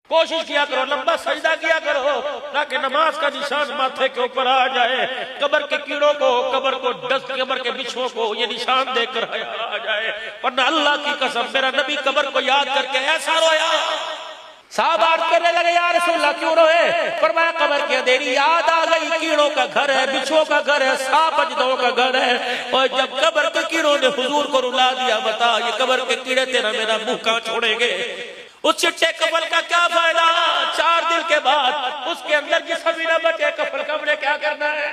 कोशिश किया करो, लंबा सजदा किया करो ताकि नमाज का निशान माथे के ऊपर आ जाए। कब्र के कीड़ों को, कब्र को डस्ट, कब्र के बिच्छुओं को ये निशान देकर आ जाए। वरना अल्लाह की कसम मेरा नबी कब्र को याद करके ऐसा रोया, साहब अर्ज करने लगे या रसूलल्लाह क्यों रोए? फरमाया कब्र की अंधेरी याद आ गई, कीड़ों का घर है, बिच्छुओं का घर है, सांप अजदों का घर है। और जब कब्र के कीड़ों ने हुजूर को रुला दिया, बता ये कब्र के कीड़े तेरा मेरा मुंह कहां छोड़ेंगे? उस चिट्टे कफल का क्या फायदा? 4 दिन के बाद उसके अंदर जिसम भी न बचे, कफल का हमने क्या करना है?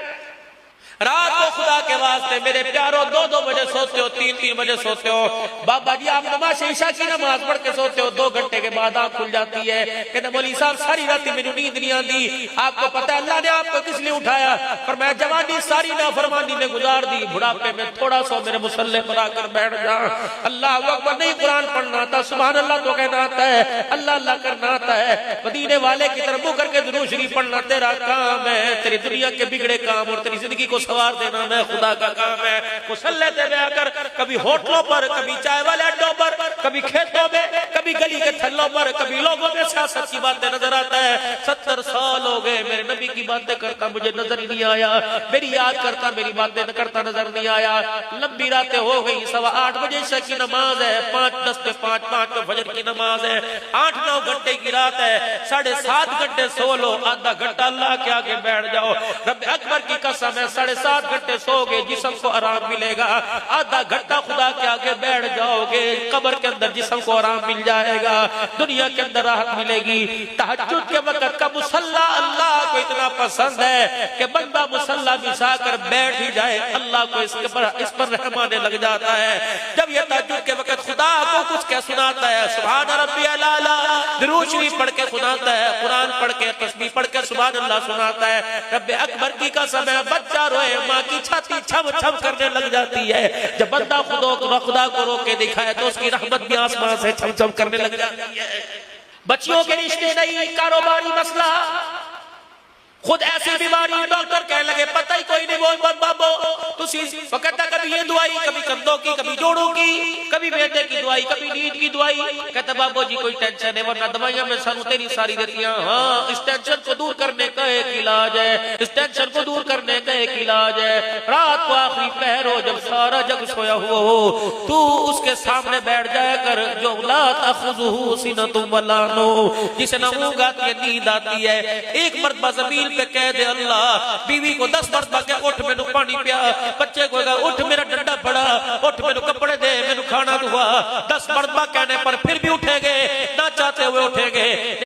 रात को खुदा के वास्ते मेरे प्यारों 2-2 बजे सोते हो, 3-3 बजे सोते हो। बाबा जी आप नमाज ईशा की नमाज पढ़ के सोते हो, 2 घंटे के बाद आंख खुल जाती है। कहते मौलवी साहब सारी रात मेरी नींद नहीं आती। आपको पता है अल्लाह ने आपको किस लिए उठाया? पर मैं जवानी सारी नाफरमानी में गुजार दी, बुढ़ापे में थोड़ा सा मेरे मुसल्ले पर आकर बैठ जा। अल्लाह अकबर नहीं कुरान पढ़ना आता, सुभान अल्लाह तो कहना आता है, अल्लाह अल्लाह करना आता है। मदीने वाले की तरफ मुंह करके दुरूद शरीफ पढ़ना तेरा काम है। तेरी दुनिया के बिगड़े काम और तेरी जिंदगी को सवार देना मैं खुदा का काम है। मुसल्ले पे बैठकर कभी होटलों पर, कभी चाय वाले अड्डों पर, कभी खेतों में, कभी गली के थल्लों पर, कभी लोगों में सियासत की बातें नजर आता है। 70 साल हो गए मेरे नबी की बातें करता मुझे नजर ही नहीं आया, मेरी याद करता मेरी बातें करता नजर नहीं आया। लंबी रातें हो गई, 8:15 बजे ईशा की नमाज है, 5:10 पे 5:05 पे फजर की नमाज है, 8-9 घंटे की रात है, 7.5 घंटे सो लो, आधा घंटा अल्लाह के आगे बैठ जाओ। रब अकबर की कसम है 7.5 घंटे सोओगे जिस्म को आराम मिलेगा, आधा घंटा खुदा के आगे बैठ जाओगे कब्र के अंदर जिस्म को आराम मिल जाएगा, दुनिया के अंदर राहत मिलेगी। तहज्जुद के वक्त का मुसल्ला अल्लाह को इतना पसंद है कि बंदा मुसल्ला बिछा कर बैठ ही जाए, अल्लाह को इस पर रहमाने लग जाता है। जब ये तहज्जुद के वक्त खुदा को कुछ क्या सुनाता है, सुभान रब्बियल आला, दुरूद शरीफ पढ़ के सुनाता है, कुरान पढ़ के, तस्बीह पढ़ के सुभान अल्लाह सुनाता है। रब अकबर की कसम है बच्चा रोए माँ की छाती छम छम करने लग जाती है। जब बंदा खुदा को रोक के दिखाए तो उसकी रहमत भी आसमान से छम छम करने लग जाती है। बच्चियों के रिश्ते नहीं, कारोबारी मसला, खुद ऐसी बीमारी, डॉक्टर कहने लगे पता ही कोई नहीं, बोल बाबो तो कहता कभी ये दवाई, कभी कंधों की, कभी जोड़ों की, कभी बेटे की दवाई, कभी नींद की दवाई। कहता बाबू जी कोई टेंशन है, वरना दवाइयां में सानू तेरी सारी देती हैं। हाँ इस टेंशन को दूर करने का एक इलाज है, इस टेंशन को दूर करने का एक इलाज है। रात को आखिरी पहर हो, जब सारा जग सोया हुआ हो, तू उसके सामने बैठ जाया कर, जो ला तखुज़ुहु सिनतुम वला नौम, जिसे ना ऊँघ आती है नींद आती है। एक मरतबा जमीन पे कह दे अल्लाह, बीवी को 10 मरतबा के उठ मैनू पानी पिया, बच्चे को उठ मेरा डंडा पड़ा, उठ मैनू कपड़े दे, मैनू खाना दुआ। 10 मरतबा कहने पर फिर भी उठेंगे, ना चाहते हुए उठेंगे।